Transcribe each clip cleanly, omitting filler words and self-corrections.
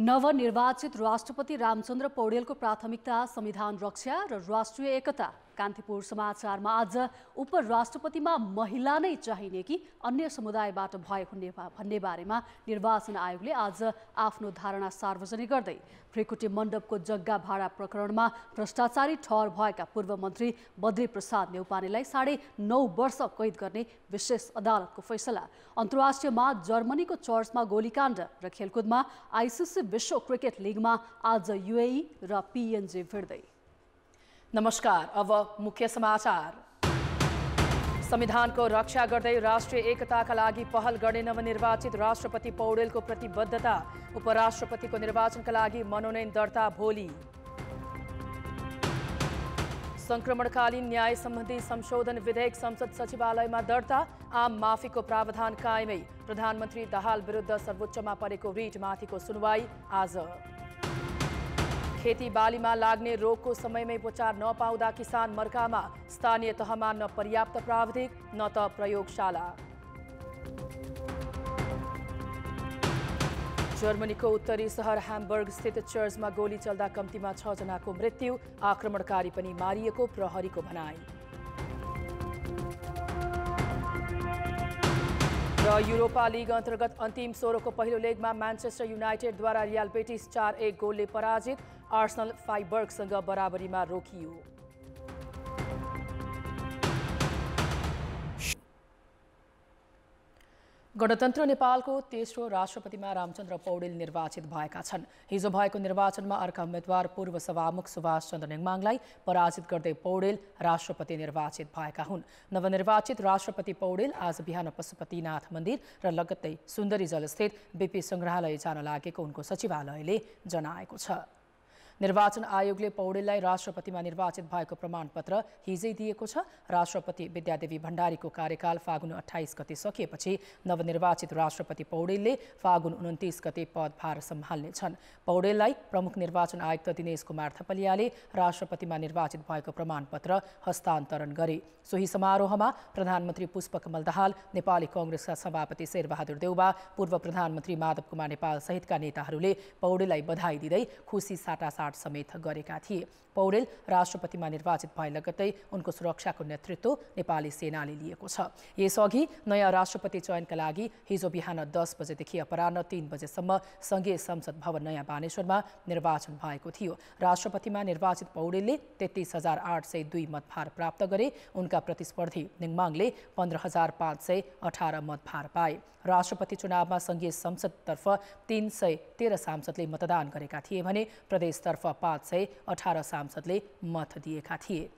नवनिर्वाचित राष्ट्रपति रामचन्द्र पौडेलको प्राथमिकता संविधान रक्षा र राष्ट्रिय एकता। कान्तिपुर समाचारमा आज उपराष्ट्रपतिमा महिला नै चाहिने कि अन्य समुदायबाट भए भन्ने बारेमा निर्वाचन आयोगले आज आफ्नो धारणा सार्वजनिक गर्दै भ्रिकुटी मण्डपको जग्गा भाडा प्रकरणमा भ्रष्टाचारी ठहर भएका पूर्व मन्त्री बद्री प्रसाद न्यौपानेलाई 9.5 वर्ष कैद गर्ने विशेष अदालतको फैसला। अन्तर्राष्ट्रियमा जर्मनीको चर्चमा गोलीकाण्ड र खेलकुदमा आइसिसी विश्व क्रिकेट लिगमा आज युएई र पीएनजी भिड्दै। नमस्कार, अब मुख्य समाचार। संविधानको रक्षा गर्दै राष्ट्रिय एकताका लागि पहल गर्ने नवनिर्वाचित राष्ट्रपति पौडेलको प्रतिबद्धता। उपराष्ट्रपतिको निर्वाचनका लागि मनोनयन दर्ता भोलि। संक्रमणकालीन न्याय सम्बन्धी संशोधन विधेयक संसद सचिवालयमा दर्ता। आम माफीको प्रावधान कायमै। प्रधानमन्त्री दाहाल विरुद्ध सर्वोच्चमा परेको रिटमाथिको सुनवाई आज। खेतीबालीमा लाग्ने रोगको समयमै उपचार नपाउँदा किसान मर्कामा। स्थानीय तहमा न पर्याप्त प्राविधिक न त प्रयोगशाला। जर्मनीको उत्तरी सहर ह्याम्बर्ग स्थित चर्चमा गोली चल्दा कम्तीमा 6 जनाको मृत्यु। आक्रमणकारी पनि मारिएको प्रहरीको भनाई। र युरोपा लिग अन्तर्गत अन्तिम 16को पहिलो लेगमा म्यान्चेस्टर युनाइटेडद्वारा रियल बेटिस 4-1 गोलले पराजित। आर्सेनल फ्राइबर्गसँग बराबरीमा रोकियो। गणतन्त्र नेपालको तेस्रो राष्ट्रपतिमा रामचन्द्र पौडेल निर्वाचित भएका छन्। हिजो भएको निर्वाचनमा अर्का उम्मेद्वार पूर्व सभामुख सुभाष चन्द्र नेङमाङलाई पराजित गर्दै पौडेल राष्ट्रपति निर्वाचित भएका हुन्। नवनिर्वाचित राष्ट्रपति पौडेल आज बिहान पशुपतिनाथ मन्दिर र लगत्तै सुन्दरी जलस्थित बीपी संग्रहालय जान लागेको उनको सचिवालयले जनाएको छ। निर्वाचन आयोगले पौडेललाई राष्ट्रपतिमा निर्वाचित भएको प्रमाणपत्र हिजै दिएको छ। राष्ट्रपति विद्यादेवी भण्डारीको कार्यकाल फागुन 28 गते सकिएपछि नवनिर्वाचित राष्ट्रपति पौडेलले फागुन 29 गते पदभार सम्हाल्नेछन्। पौडेललाई प्रमुख निर्वाचन आयुक्त दिनेश कुमार थपलियाले राष्ट्रपतिमा निर्वाचित भएको प्रमाणपत्र हस्तान्तरण गरे। सोही समारोहमा प्रधानमन्त्री पुष्पकमल दाहाल, नेपाली कांग्रेसका सभापति शेरबहादुर देउवा, पूर्व प्रधानमन्त्री माधव कुमार नेपाल सहितका नेताहरूले पौडेललाई बधाई दिँदै खुसी साटासाट समेत गरेका थिए। पौडेल राष्ट्रपतिमा निर्वाचित भए लगत्तै उनको सुरक्षाको नेतृत्व नेपाली सेनाले लिएको छ। यसअघि नयाँ राष्ट्रपति चयनका लागि हिजो बिहान 10 बजेदेखि अपराह्न 3 बजेसम्म संघीय संसद भवन नयाँ बानेश्वरमा निर्वाचन भएको थियो। राष्ट्रपतिमा निर्वाचित पौडेलले 33,802 मतभार प्राप्त गरे। उनका प्रतिस्पर्धी नेङमाङले 15,518 मतभार पाए। राष्ट्रपति चुनावमा संघीय संसदतर्फ 313 सांसदले मतदान गरेका थिए भने प्रदेशतर्फ 518 सांसदले मत दिएका थिए।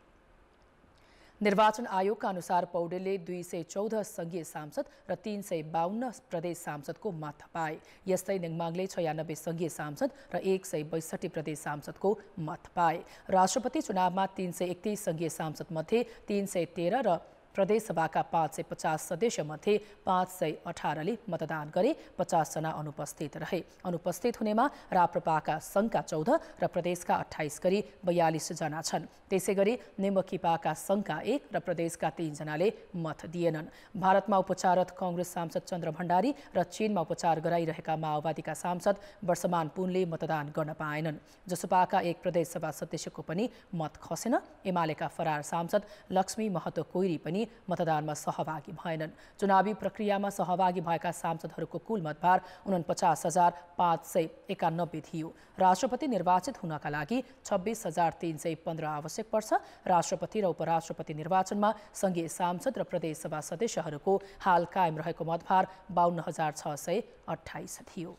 निर्वाचन आयोगका अनुसार पौडेलले 214 संघीय सांसद र 352 प्रदेश सांसदको मत पाए। यस्तै नेङमाङले 96 संघीय सांसद र 162 प्रदेश सांसदको मत पाए। राष्ट्रपति चुनावमा 331 संघीय सांसद मध्ये 313 र प्रदेशसभाका 550 सदस्यमध्ये 518ले मतदान गरे। 50 जना अनुपस्थित रहे। अनुपस्थित हुनेमा राप्रपाका संघका 14 र प्रदेशका 28 गरी 42 जना छन्। त्यसैगरी नेमकिपाका संघका 1 र प्रदेशका 3 जनाले मत दिएनन्। भारतमा उपचाररत कांग्रेस सांसद चन्द्र भण्डारी र चीनमा उपचार गराइरहेका माओवादीका सांसद वर्षमान पुनले मतदान गर्न पाएनन्। जसपाका 1 प्रदेशसभा सदस्यको पनि मत खसेन। एमालेका फरार सांसद लक्ष्मी महतो कोइरी पनि मतदानमा सहभागी भएनन्। चुनावी प्रक्रियामा सहभागी भएका सांसदहरूको कुल मतभार 49,591 थियो। राष्ट्रपति निर्वाचित हुनका लागि 26,315 आवश्यक पर्छ। राष्ट्रपति र उपराष्ट्रपति निर्वाचनमा संघीय सांसद र प्रदेशसभा सदस्यहरूको हाल कायम रहेको मतभार 52,628 थियो।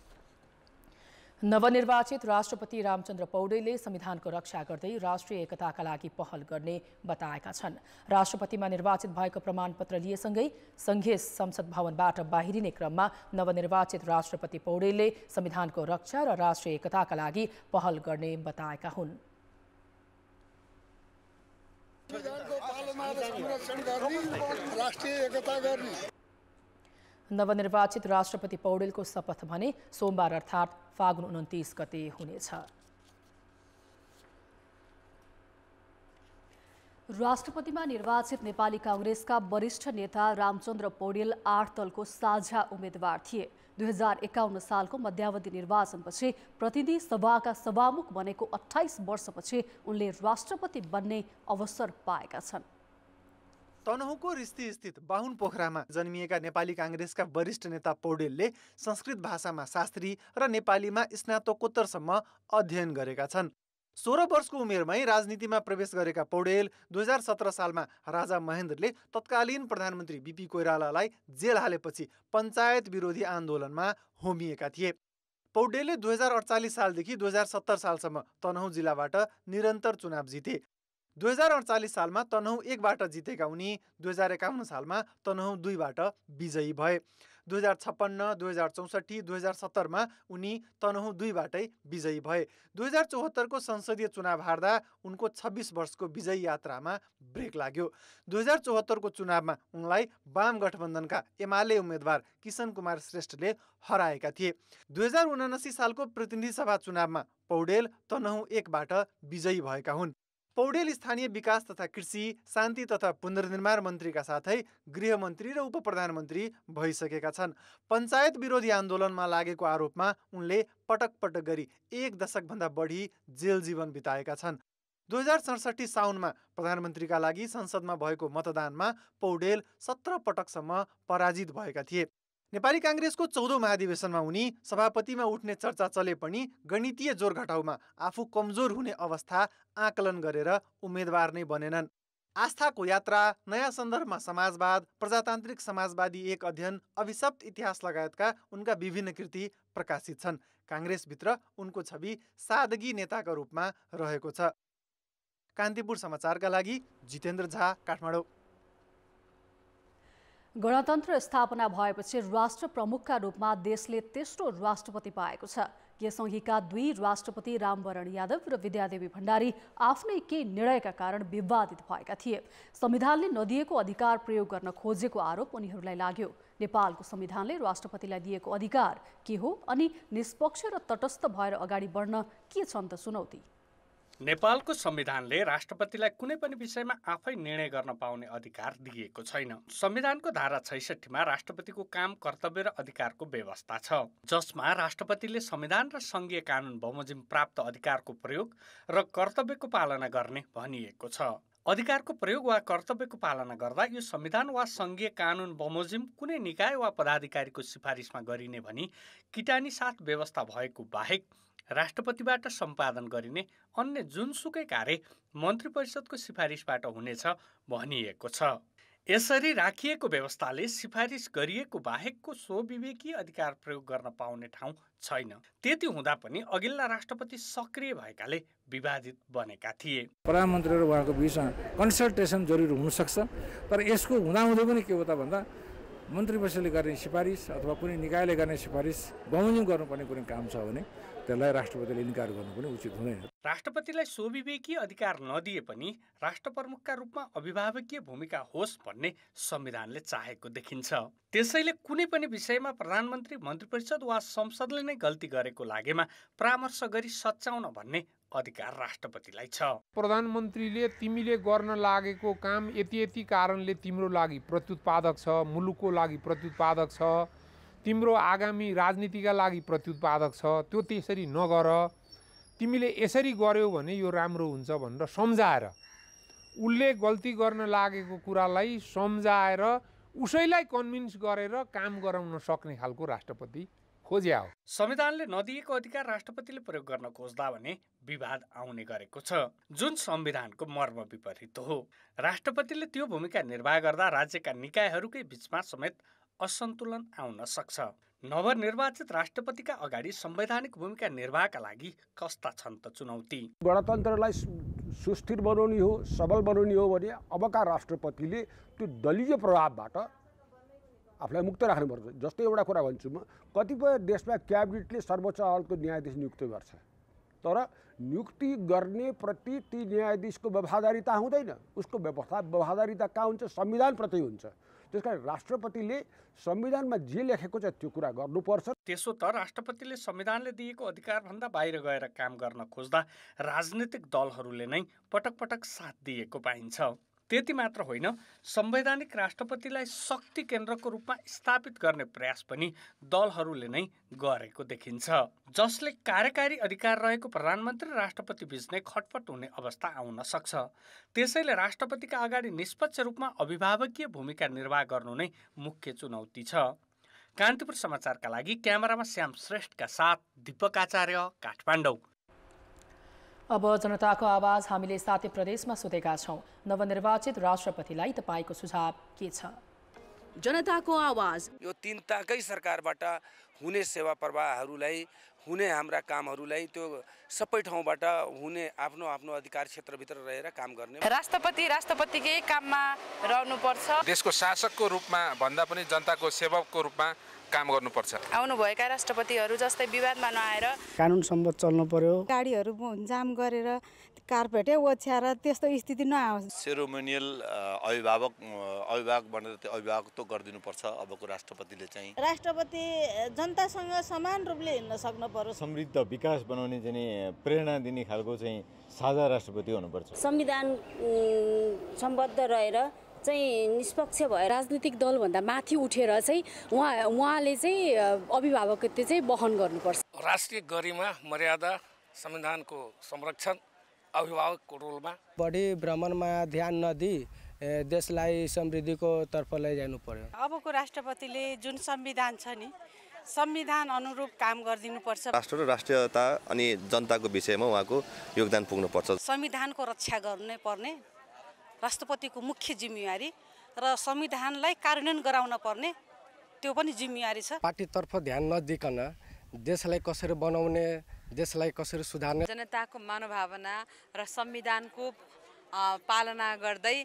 नवनिर्वाचित राष्ट्रपति रामचन्द्र पौडेलले संविधानको रक्षा गर्दै राष्ट्रिय एकताका लागि पहल गर्ने बताएका छन्। राष्ट्रपतिमा निर्वाचित भएको प्रमाणपत्र लिएसँगै संघीय संसद भवनबाट बाहिरिने क्रममा नवनिर्वाचित राष्ट्रपति पौडेलले संविधानको रक्षा र राष्ट्रिय एकताका लागि पहल गर्ने बताएका हुन्। नवनिर्वाचित राष्ट्रपति पौडेलको शपथ भने सोमबार अर्थात् फागुन 29 गते हुनेछ। राष्ट्रपतिमा निर्वाचित नेपाली कांग्रेसका वरिष्ठ नेता रामचन्द्र पौडेल 8 दलको साझा उम्मेद्वार थिए। 2051 सालको मध्यावधि निर्वाचनपछि प्रतिनिधि सभाका सभामुख बनेको 28 वर्षपछि उनले राष्ट्रपति बन्ने अवसर पाएका छन्। तनहुँको रिस्ती स्थित बाहुन पोखरामा जन्मिएका नेपाली कांग्रेसका वरिष्ठ नेता पौडेलले संस्कृत भाषामा शास्त्री र नेपालीमा स्नातकोत्तरसम्म अध्ययन गरेका छन्। 16 वर्षको उमेरमै राजनीतिमा प्रवेश गरेका पौडेल 2017 सालमा राजा महेन्द्रले तत्कालीन प्रधानमन्त्री बीपी कोइरालालाई जेल हालेपछि पञ्चायत विरोधी आन्दोलनमा होमिएका थिए। पौडेलले 2048 सालदेखि 2070 सालसम्म तनहुँ जिल्लाबाट निरन्तर चुनाव जिते। 2048 सालमा तनहुँ 1 बाट जितेका उनी 2051 सालमा तनहुँ 2 बाट विजयी भए। 2056, 2064, 2070 मा उनी तनहुँ 2 बाटै विजयी भए। 2074 को संसदीय चुनाव हार्दा उनको 26 वर्षको विजयी यात्रामा ब्रेक लाग्यो। 2074 को चुनावमा उनलाई वाम गठबन्धनका एमाले उम्मेद्वार किशन कुमार श्रेष्ठले हराएका थिए। 2079 सालको प्रतिनिधि सभा चुनावमा पौडेल तनहुँ 1 बाट विजयी भएका हुन्। पौडेल स्थानीय विकास तथा कृषि, शान्ति तथा पुनर्निर्माण मन्त्रीका साथै गृहमन्त्री र उपप्रधानमन्त्री भइसकेका छन्। पञ्चायत विरोधी आन्दोलनमा लागेको आरोपमा उनले पटक पटक गरी 1 दशकभन्दा बढी जेल जीवन बिताएका छन्। 2067 साउनमा प्रधानमन्त्रीका लागि संसदमा भएको मतदानमा पौडेल 17 पटकसम्म पराजित भएका थिए। नेपाली कांग्रेसको 14औं महाधिवेशनमा उनी सभापतिमा उठ्ने चर्चा चले पनि गणितीय जोर घटाउमा आफू कमजोर हुने अवस्था आकलन गरेर उम्मेद्वार नै बनेनन्। आस्थाको यात्रा, नयाँ सन्दर्भमा समाजवाद, प्रजातान्त्रिक समाजवादी एक अध्ययन, अभिशप्त इतिहास लगायतका उनका विभिन्न कृति प्रकाशित छन्। कांग्रेसभित्र उनको छवि सादगी नेताका रूपमा रहेको छ। कान्तिपुर समाचारका लागि जितेन्द्र झा, काठमाडौँ। गणतन्त्र स्थापना भएपछि राष्ट्र प्रमुखका रूपमा देशले तेस्रो राष्ट्रपति पाएको छ। यसअघिका 2 राष्ट्रपति रामवरण यादव र विद्यादेवी भण्डारी आफ्नै केही निर्णयका कारण विवादित भएका थिए। संविधानले नदिएको अधिकार प्रयोग गर्न खोजेको आरोप उनीहरूलाई लाग्यो। नेपालको संविधानले राष्ट्रपतिलाई दिएको अधिकार के हो अनि निष्पक्ष र तटस्थ भएर अगाडि बढ्न के छन् त चुनौती? नेपालको संविधानले राष्ट्रपतिलाई कुनै पनि विषयमा आफै निर्णय गर्न पाउने अधिकार दिएको छैन। संविधानको धारा 66 मा राष्ट्रपतिको काम, कर्तव्य र अधिकारको व्यवस्था छ, जसमा राष्ट्रपतिले संविधान र संघीय कानुन बमोजिम प्राप्त अधिकारको प्रयोग र कर्तव्यको पालना गर्ने भनिएको छ। अधिकारको प्रयोग वा कर्तव्यको पालना गर्दा यो संविधान वा संघीय कानुन बमोजिम कुनै निकाय वा पदाधिकारीको सिफारिसमा गरिने भनी किटानी साथ व्यवस्था भएको बाहेक राष्ट्रपतिबाट सम्पादन गरिने अन्य जुनसुकै कार्य मन्त्री परिषदको सिफारिसबाट हुनेछ भनिएको छ। यसरी राखिएको व्यवस्थाले सिफारिस गरिएको बाहेकको स्वविवेकी अधिकार प्रयोग गर्न पाउने ठाउँ छैन। त्यति हुँदा पनि अघिल्ला राष्ट्रपति सक्रिय भएकाले विवादित बनेका थिए। प्रधानमन्त्री र उहाँको बिचमा कन्सल्टेसन जरुरी हुनसक्छ, तर यसको हुँदाहुँदै पनि के हो त भन्दा मन्त्री परिषदले गर्ने सिफारिस अथवा कुनै निकायले गर्ने सिफारिस बमोजिम गर्नुपर्ने कुनै काम छ भने त्यसलाई राष्ट्रपतिले इन्कार गर्नु पनि उचित हुँदैन। राष्ट्रपतिलाई स्वविवेकी अधिकार नदिए पनि राष्ट्र प्रमुखका रूपमा अभिभावकीय भूमिका होस् भन्ने संविधानले चाहेको देखिन्छ। त्यसैले कुनै पनि विषयमा प्रधानमन्त्री, मन्त्री परिषद वा संसदले नै गल्ती गरेको लागेमा परामर्श गरी सच्याउन भन्ने अधिकार राष्ट्रपतिलाई छ। प्रधानमन्त्रीले तिमीले गर्न लागेको काम यति कारणले तिम्रो लागि प्रत्युत्पादक छ, मुलुकको लागि प्रत्युत्पादक छ, तिम्रो आगामी राजनीतिका लागि प्रत्युत्पादक छ, त्यो त्यसरी नगर, तिमीले यसरी गर्यौ भने यो राम्रो हुन्छ भनेर सम्झाएर, उसले गल्ती गर्न लागेको कुरालाई सम्झाएर उसैलाई कन्भिन्स गरेर काम गराउन सक्ने खालको राष्ट्रपति खोज्या हो। संविधानले नदिएको अधिकार राष्ट्रपतिले प्रयोग गर्न खोज्दा भने विवाद आउने गरेको छ, जुन संविधानको मर्म विपरीत हो। राष्ट्रपतिले त्यो भूमिका निर्वाह गर्दा राज्यका निकायहरूकै बीचमा समेत असन्तुलन आउन सक्छ। नवनिर्वाचित राष्ट्रपतिका अगाडि संवैधानिक भूमिका निर्वाहका लागि कस्ता छन् त चुनौती? गणतन्त्रलाई सुस्थिर बनाउने हो, सबल बनाउने हो भने अबका राष्ट्रपतिले त्यो दलीय प्रभावबाट आफूलाई मुक्त राख्नुपर्छ। जस्तै एउटा कुरा भन्छु म, कतिपय देशमा क्याबिनेटले सर्वोच्च अदालतको न्यायाधीश नियुक्त गर्छ, तर नियुक्ति गर्ने प्रति ती न्यायाधीशको वफादारीता हुँदैन, उसको वफादारीता कहाँ हुन्छ? संविधानप्रति हुन्छ। त्यसकारण राष्ट्रपतिले संविधानमा जे लेखेको छ त्यो कुरा गर्नुपर्छ। त्यसो त राष्ट्रपतिले संविधानले दिएको अधिकारभन्दा बाहिर गएर काम गर्न खोज्दा राजनीतिक दलहरूले नै पटक पटक साथ दिएको पाइन्छ। त्यति मात्र होइन, संवैधानिक राष्ट्रपतिलाई शक्ति केन्द्रको रूपमा स्थापित गर्ने प्रयास पनि दलहरूले नै गरेको देखिन्छ, जसले कार्यकारी अधिकार रहेको प्रधानमन्त्री राष्ट्रपति बीच नै खटपट हुने अवस्था आउन सक्छ। त्यसैले राष्ट्रपतिका अगाडि निष्पक्ष रूपमा अभिभावकीय भूमिका निर्वाह गर्नु नै मुख्य चुनौती छ। कान्तिपुर समाचारका लागि क्यामेरामा श्याम श्रेष्ठका साथ दीपक आचार्य, काठमाडौँ। अब जनताको आवाज हामीले सातै प्रदेशमा सोधेका छौँ। नवनिर्वाचित राष्ट्रपतिलाई तपाईँको सुझाव के छ? जनताको आवाज यो तीन ताकै सरकारबाट हुने सेवा प्रवाहहरूलाई, हुने हाम्रा कामहरूलाई त्यो सबै ठाउँबाट हुने आफ्नो आफ्नो अधिकार क्षेत्रभित्र रहेर काम गर्ने। राष्ट्रपतिकै काममा रहनुपर्छ। देशको शासकको रूपमा भन्दा पनि जनताको सेवकको रूपमा काम गर्नुपर्छ। आउनुभएका राष्ट्रपतिहरू जस्तै विवादमा नआएर कानुन सम्बद्ध चल्नु पर्यो। गाडीहरू जाम गरेर कार्पेटै ओछ्याएर त्यस्तो स्थिति नआओस्। सेरोमोनियल अभिभावकत्व गरिदिनुपर्छ अबको राष्ट्रपतिले चाहिँ। राष्ट्रपति जनतासँग समान रूपले हिँड्न सक्नु पर्यो। समृद्ध विकास बनाउने चाहिँ प्रेरणा दिने खालको चाहिँ साझा राष्ट्रपति हुनुपर्छ। संविधान सम्बद्ध रहेर चाहिँ निष्पक्ष भएर राजनीतिक दलभन्दा माथि उठेर चाहिँ उहाँले चाहिँ अभिभावकत्व चाहिँ वहन गर्नुपर्छ। राष्ट्रिय गरिमा, मर्यादा, संविधानको संरक्षण, अभिभावकको रोलमा बढी भ्रमणमा ध्यान नदिई देशलाई समृद्धिको तर्फ लैजानु पर्यो। अबको राष्ट्रपतिले जुन संविधान छ नि, संविधान अनुरूप काम गरिदिनुपर्छ। राष्ट्र र राष्ट्रियता अनि जनताको विषयमा उहाँको योगदान पुग्नुपर्छ। संविधानको रक्षा गर्नै पर्ने राष्ट्रपतिको मुख्य जिम्मेवारी र संविधानलाई कार्यान्वयन गराउन पर्ने त्यो पनि जिम्मेवारी छ। पार्टीतर्फ ध्यान नदिकन देशलाई कसरी बनाउने, देशलाई कसरी सुधार्ने, जनताको मनोभावना र संविधानको पालना गर्दै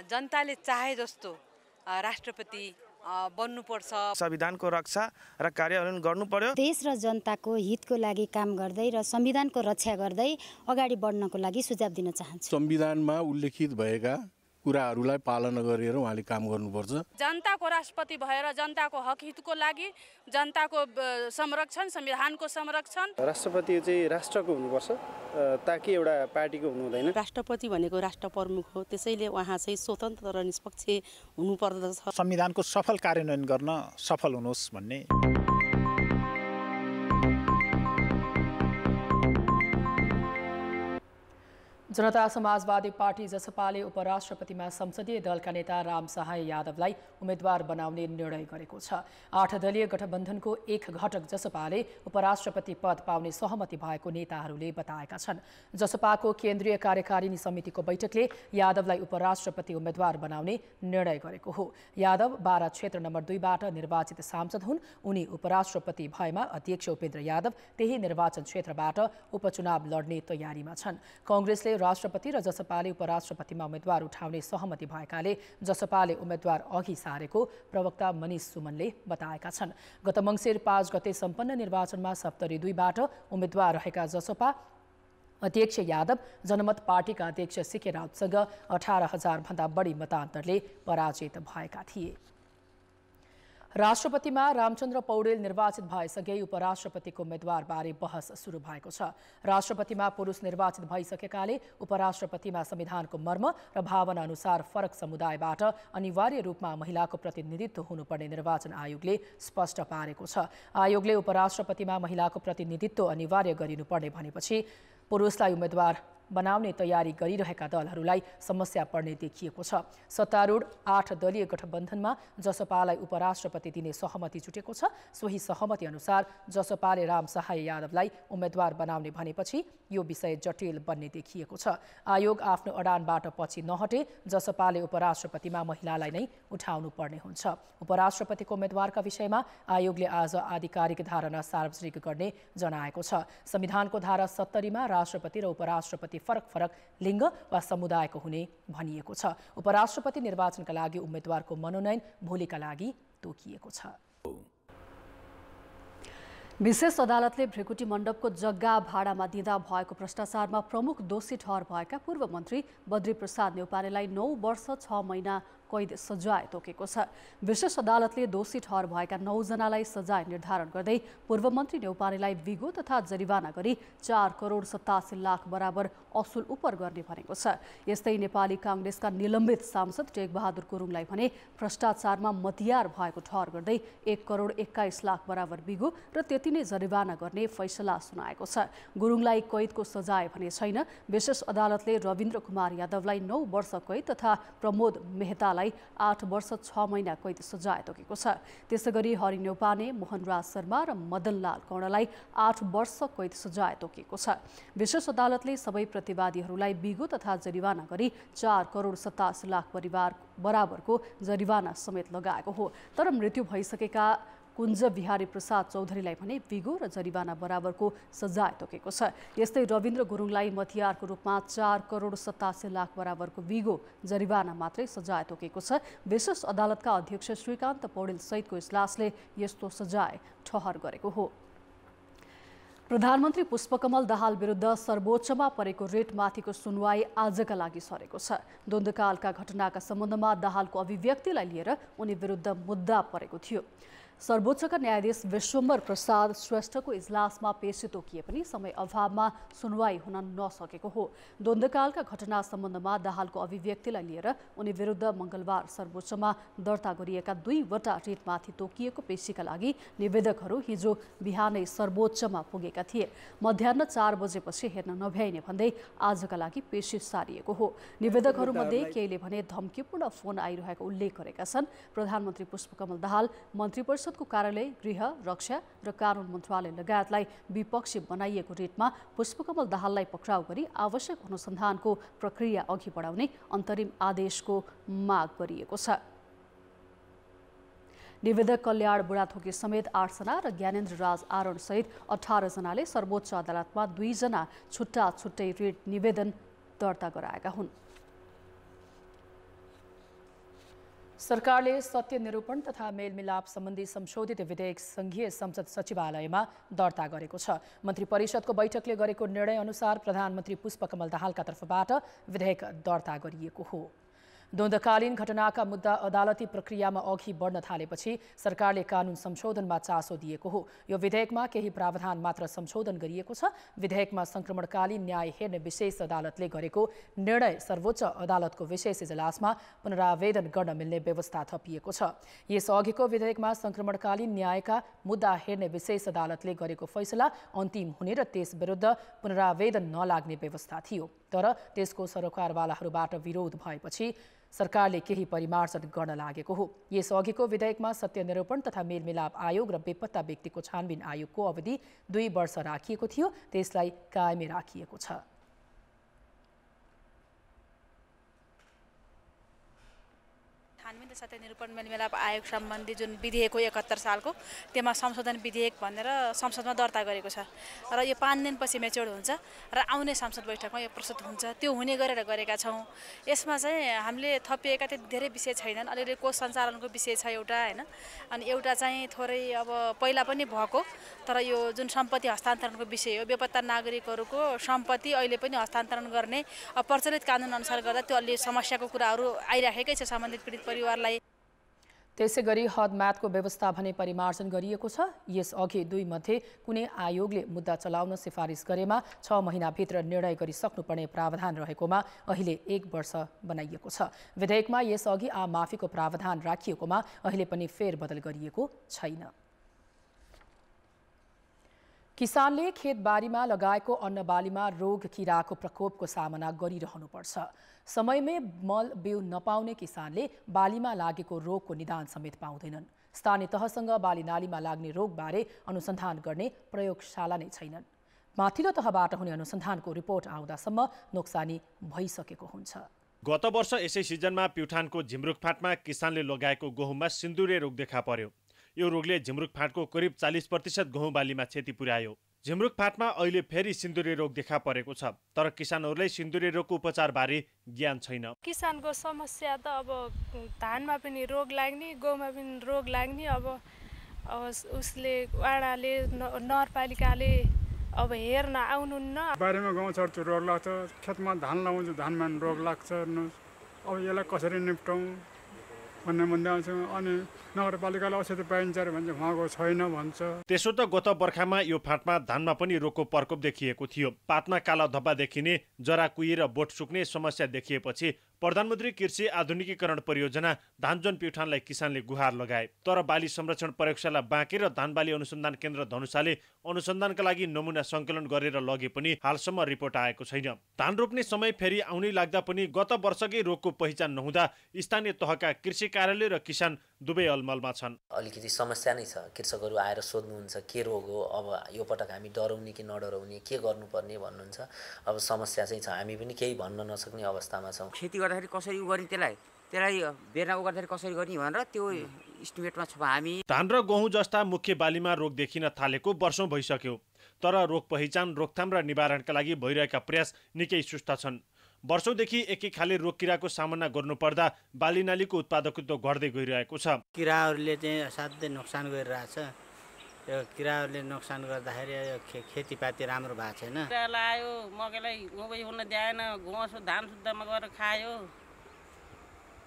जनताले चाहे जस्तो राष्ट्रपति बन्नुपर्छ। संविधानको रक्षा र कार्यान्वयन गर्नु पर्यो। देश र जनताको हितको लागि काम गर्दै र संविधानको रक्षा गर्दै अगाडि बढ्नको लागि सुझाव दिन चाहन्छु। संविधानमा उल्लेखित भएका कुराहरूलाई पालना गरेर उहाँले काम गर्नुपर्छ। जनताको राष्ट्रपति भएर जनताको हक हितको लागि जनताको संरक्षण, संविधानको संरक्षण। राष्ट्रपति चाहिँ राष्ट्रको हुनुपर्छ, ताकि एउटा पार्टीको हुनु हुँदैन। राष्ट्रपति भनेको राष्ट्र प्रमुख हो, त्यसैले उहाँ चाहिँ स्वतन्त्र र निष्पक्ष हुनुपर्दछ। संविधानको सफल कार्यान्वयन गर्न सफल हुनुहोस् भन्ने। जनता समाजवादी पार्टी जसपाले उपराष्ट्रपतिमा संसदीय दलका नेता रामसहाय यादवलाई उम्मेद्वार बनाउने निर्णय गरेको छ। 8 दलीय गठबन्धनको एक घटक जसपाले उपराष्ट्रपति पद पाउने सहमति भएको नेताहरूले बताएका छन्। जसपाको केन्द्रीय कार्यकारिणी समितिको बैठकले यादवलाई उपराष्ट्रपति उम्मेद्वार बनाउने निर्णय गरेको हो। यादव बारा क्षेत्र नम्बर 2बाट निर्वाचित सांसद हुन्। उनी उपराष्ट्रपति भएमा अध्यक्ष उपेन्द्र यादव त्यही निर्वाचन क्षेत्रबाट उपचुनाव लड्ने तयारीमा छन्। कांग्रेसले राष्ट्रपति र जसपाले उपराष्ट्रपतिमा उम्मेद्वार उठाउने सहमति भएकाले जसपाले उम्मेद्वार अघि सारेको प्रवक्ता मनिष सुमनले बताएका छन्। गत मङ्सिर 5 गते सम्पन्न निर्वाचनमा सप्तरी 2बाट उम्मेद्वार रहेका जसपा अध्यक्ष यादव जनमत पार्टीका अध्यक्ष सीके राउतसँग 18,000 भन्दा बढी मतान्तरले पराजित भएका थिए। राष्ट्रपतिमा रामचन्द्र पौडेल निर्वाचित भएसँगै उपराष्ट्रपतिको उम्मेद्वारबारे बहस सुरु भएको छ। राष्ट्रपतिमा पुरुष निर्वाचित भइसकेकाले उपराष्ट्रपतिमा संविधानको मर्म र भावना अनुसार फरक समुदायबाट अनिवार्य रूपमा महिलाको प्रतिनिधित्व हुनुपर्ने निर्वाचन आयोगले स्पष्ट पारेको छ। आयोगले उपराष्ट्रपतिमा महिलाको प्रतिनिधित्व अनिवार्य गरिनुपर्ने भनेपछि पुरुषलाई उम्मेद्वार बनाउने तयारी गरिरहेका दलहरूलाई समस्या पर्ने देखिएको छ। सत्तारूढ 8 दलीय गठबन्धनमा जसपालाई उपराष्ट्रपति दिने सहमति जुटेको छ। सोही सहमति अनुसार जसपाले रामसहाय यादवलाई उम्मेद्वार बनाउने भनेपछि यो विषय जटिल बन्ने देखिएको छ। आयोग आफ्नो अडानबाट पछि नहटे जसपाले उपराष्ट्रपतिमा महिलालाई नै उठाउनु पर्ने हुन्छ। उपराष्ट्रपतिको उम्मेद्वारका विषयमा आयोगले आज आधिकारिक धारणा सार्वजनिक गर्ने जनाएको छ। संविधानको धारा 70 मा राष्ट्रपति र उपराष्ट्रपति फरक लिङ्ग वा समुदायको हुने भनिएको छ। उपराष्ट्रपति निर्वाचनका लागि उम्मेद्वारको मनोनयन भोलिका लागि तोकिएको छ। विशेष अदालतले भृकुटी मण्डपको जग्गा भाडामा दिँदा भएको भ्रष्टाचारमा प्रमुख दोषी ठहर भएका पूर्व मन्त्री बद्री प्रसाद न्यौपानेलाई 9 वर्ष 6 महिना कैद सजाय तोकेको छ। विशेष अदालतले दोषी ठहर भएका 9 जनालाई सजाय निर्धारण गर्दै पूर्व मन्त्री न्यौपानेलाई विगो तथा जरिवाना गरी 4 करोड 87 लाख बराबर असुल उपर गर्ने भनेको छ। यस्तै नेपाली कांग्रेसका निलम्बित सांसद टेकबहादुर गुरुङलाई भने भ्रष्टाचारमा मतियार भएको ठहर गर्दै 1 करोड 21 लाख बराबर विगो र त्यति नै जरिवाना गर्ने फैसला सुनाएको छ। गुरुङलाई कैदको सजाय भने छैन। विशेष अदालतले रविन्द्र कुमार यादवलाई 9 वर्ष कैद तथा प्रमोद मेहतालाई 8 वर्ष 6 महिना कैद सजाय तोकेको छ। त्यसैगरी हरि न्यौपाने, मोहनराज शर्मा र मदनलाल कौडालाई 8 वर्ष कैद सजाय तोकेको छ। विशेष अदालतले सबै प्रतिवादीहरूलाई विगो तथा जरिवाना गरी 4 करोड 87 लाख बराबरको जरिवाना समेत लगाएको हो। तर मृत्यु भइसकेका कुञ्ज बिहारी प्रसाद चौधरीलाई भने विगो र जरिवाना बराबरको सजाय तोकेको छ। यस्तै रविन्द्र गुरुङलाई मतियारको रूपमा 4 करोड 87 लाख बराबरको विगो जरिवाना मात्रै सजाय तोकेको छ। विशेष अदालतका अध्यक्ष श्रीकान्त पौडेल सहितको इजलासले यस्तो सजाय ठहर गरेको हो। प्रधानमन्त्री पुष्पकमल दाहाल विरुद्ध सर्वोच्चमा परेको रिटमाथिको सुनवाई आजका लागि सरेको छ। द्वन्द्वकालका घटनाका सम्बन्धमा दाहालको अभिव्यक्तिलाई लिएर उनी विरुद्ध मुद्दा परेको थियो। सर्वोच्चका न्यायाधीश विश्वम्भर प्रसाद श्रेष्ठको इजलासमा पेशी तोकिए पनि समय अभावमा सुनवाई हुन नसकेको हो। द्वन्द्वकालका घटना सम्बन्धमा दाहालको अभिव्यक्तिलाई लिएर उनी विरुद्ध मंगलबार सर्वोच्चमा दर्ता गरिएका 2 वटा रिटमाथि तोकिएको पेशीका लागि निवेदकहरू हिजो बिहानै सर्वोच्चमा पुगेका थिए। मध्याह्न 4 बजेपछि हेर्न नभ्याइने भन्दै आजका लागि पेशी सारिएको हो। निवेदकहरूमध्ये केहीले भने धम्कीपूर्ण फोन आइरहेको उल्लेख गरेका छन्। प्रधानमन्त्री पुष्पकमल दाहाल, मन्त्री परिषदको कार्यालय, गृह, रक्षा र कानुन मन्त्रालय लगायतलाई विपक्षी बनाइएको रिटमा पुष्पकमल दाहाललाई पक्राउ गरी आवश्यक अनुसन्धानको प्रक्रिया अघि बढाउने अन्तरिम आदेशको माग गरिएको छ। निवेदक कल्याण बुढाथोकी समेत 8 जना र ज्ञानेन्द्र राज आरण सहित 18 जनाले सर्वोच्च अदालतमा 2 जना छुट्टा छुट्टै रिट निवेदन दर्ता गराएका हुन्। सरकारले सत्य निरूपण तथा मेलमिलाप सम्बन्धी संशोधित विधेयक संघीय संसद सचिवालयमा दर्ता गरेको छ। मन्त्री परिषदको बैठकले गरेको निर्णय अनुसार प्रधानमन्त्री पुष्पकमल दाहालका तर्फबाट विधेयक दर्ता गरिएको हो। द्वन्द्वकालीन घटनाका मुद्दा अदालती प्रक्रियामा अघि बढ्न थालेपछि सरकारले कानुन संशोधनमा चासो दिएको हो। यो विधेयकमा केही प्रावधान मात्र संशोधन गरिएको छ। विधेयकमा संक्रमणकालीन न्याय हेर्ने विशेष अदालतले गरेको निर्णय सर्वोच्च अदालतको विशेष इजलासमा पुनरावेदन गर्न मिल्ने व्यवस्था थपिएको छ। यसअघिको विधेयकमा संक्रमणकालीन न्यायका मुद्दा हेर्ने विशेष अदालतले गरेको फैसला अन्तिम हुने र त्यस विरुद्ध पुनरावेदन नलाग्ने व्यवस्था थियो। तर त्यसको सरकारवालाहरूबाट विरोध भएपछि सरकारले केही परिमार्जन गर्न लागेको हो। यसअघिको विधेयकमा सत्य निरूपण तथा मेलमिलाप आयोग र बेपत्ता व्यक्तिको छानबिन आयोगको अवधि 2 वर्ष राखिएको थियो। त्यसलाई कायमै राखिएको छ। छानबिन र सत्य निरूपण मेलमिलाप आयोग सम्बन्धी जुन विधेयक हो 71 सालको, त्यसमा संशोधन विधेयक भनेर संसदमा दर्ता गरेको छ र यो 5 दिनपछि मेच्योर हुन्छ र आउने संसद बैठकमा यो प्रस्तुत हुन्छ। त्यो हुने गरेर गरेका छौँ। यसमा चाहिँ हामीले थपिएका त्यति धेरै विषय छैनन्। अलिअलि कोष सञ्चालनको विषय छ एउटा, हैन, अनि एउटा चाहिँ थोरै अब पहिला पनि भएको, तर यो जुन सम्पत्ति हस्तान्तरणको विषय हो, बेपत्ता नागरिकहरूको सम्पत्ति अहिले पनि हस्तान्तरण गर्ने प्रचलित कानुन अनुसार गर्दा त्यो अलि समस्याको कुराहरू आइराखेकै छ सम्बन्धित पीडित परिवारलाई। त्यसैगरी हदम्यादको व्यवस्था भने परिमार्जन गरिएको छ। यसअघि 2 मध्ये कुनै आयोगले मुद्दा चलाउन सिफारिस गरेमा 6 महिनाभित्र निर्णय गरिसक्नुपर्ने प्रावधान रहेकोमा अहिले 1 वर्ष बनाइएको छ। विधेयकमा यसअघि आमाफीको प्रावधान राखिएकोमा अहिले पनि फेरबदल गरिएको छैन। किसानले खेतबारीमा लगाएको अन्नबालीमा रोग किराको प्रकोपको सामना गरिरहनुपर्छ। समयमै मल बिउ नपाउने किसानले बालीमा लागेको रोगको निदान समेत पाउँदैनन्। स्थानीय तहसँग बाली नालीमा लाग्ने रोगबारे अनुसन्धान गर्ने प्रयोगशाला नै छैनन्। माथिल्लो तहबाट हुने अनुसन्धानको रिपोर्ट आउँदासम्म नोक्सानी भइसकेको हुन्छ। गत वर्ष यसै सिजनमा प्युठानको झिमरुकफाँटमा किसानले लगाएको गहुँमा सिन्दुरे रोग देखा पर्यो। यो रोगले झिमरुकफाँटको करिब 40% गहुँ बालीमा क्षति पुर्यायो। झिमरुकफाँटमा अहिले फेरि सिन्दुरे रोग देखा परेको छ, तर किसानहरूलाई सिन्दुरे रोगको उपचारबारे ज्ञान छैन। किसानको समस्या त अब धानमा पनि रोग लाग्ने, गहुँमा पनि रोग लाग्ने, अब अब उसले वाडाले नगरपालिकाले अब हेर्न आउनुहुन्न। बारीमा गाउँ छर्छु रोग लाग्छ, खेतमा धान लगाउँछु धानमा रोग लाग्छ, अब यसलाई कसरी निप्टौँ भन्ने मुद्दा आउँछ। अनि नगरपालिकाले औषधि पाइन्छ अरे भन्छ, उहाँको छैन भन्छ। त्यसो त गत बर्खामा यो फाँटमा धानमा पनि रोगको प्रकोप देखिएको थियो। पातमा काला धब्बा देखिने, जरा कुहिएर बोट सुक्ने समस्या देखिएपछि प्रधानमन्त्री कृषि आधुनिकीकरण परियोजना धानजोन प्युठानलाई किसानले गुहार लगाए। तर बाली संरक्षण प्रयोगशाला बाँके र धानबाली अनुसन्धान केन्द्र धनुषाले अनुसन्धानका लागि नमुना सङ्कलन गरेर लगे पनि हालसम्म रिपोर्ट आएको छैन। धान रोप्ने समय फेरि आउनै लाग्दा पनि गत वर्षकै रोगको पहिचान नहुँदा स्थानीय तहका कृषि कार्यालय र किसान दुवै अलमलमा छन्। अलिकति समस्या नै छ। कृषकहरू आएर सोध्नुहुन्छ के रोग हो, अब यो पटक हामी डराउने कि नडराउने, के गर्नुपर्ने भन्नुहुन्छ। अब समस्या चाहिँ छ, हामी पनि केही भन्न नसक्ने अवस्थामा छौँ। खेती गर्दाखेरि कसरी गर्ने, त्यसलाई बेर्ना गर्दाखेरि कसरी गर्ने भनेर त्यो इस्टिमेटमा छ हामी। धान र गहुँ जस्ता मुख्य बालीमा रोग देखिन थालेको वर्षौं भइसक्यो। तर रोग पहिचान, रोकथाम र निवारणका लागि भइरहेका प्रयास निकै सुस्त छन्। वर्षौंदेखि एकै खाले रोग किराको सामना गर्नुपर्दा बालीनालीको उत्पादकत्व घट्दै गइरहेको छ। किराहरूले चाहिँ असाध्यै नोक्सान गरिरहेछ। यो किराहरूले नोक्सान गर्दाखेरि खेतीपाती राम्रो भएको छैन। किरा लायो, मकैलाई मकै हुन दिएन, घाँस धान शुद्धमा गएर खायो।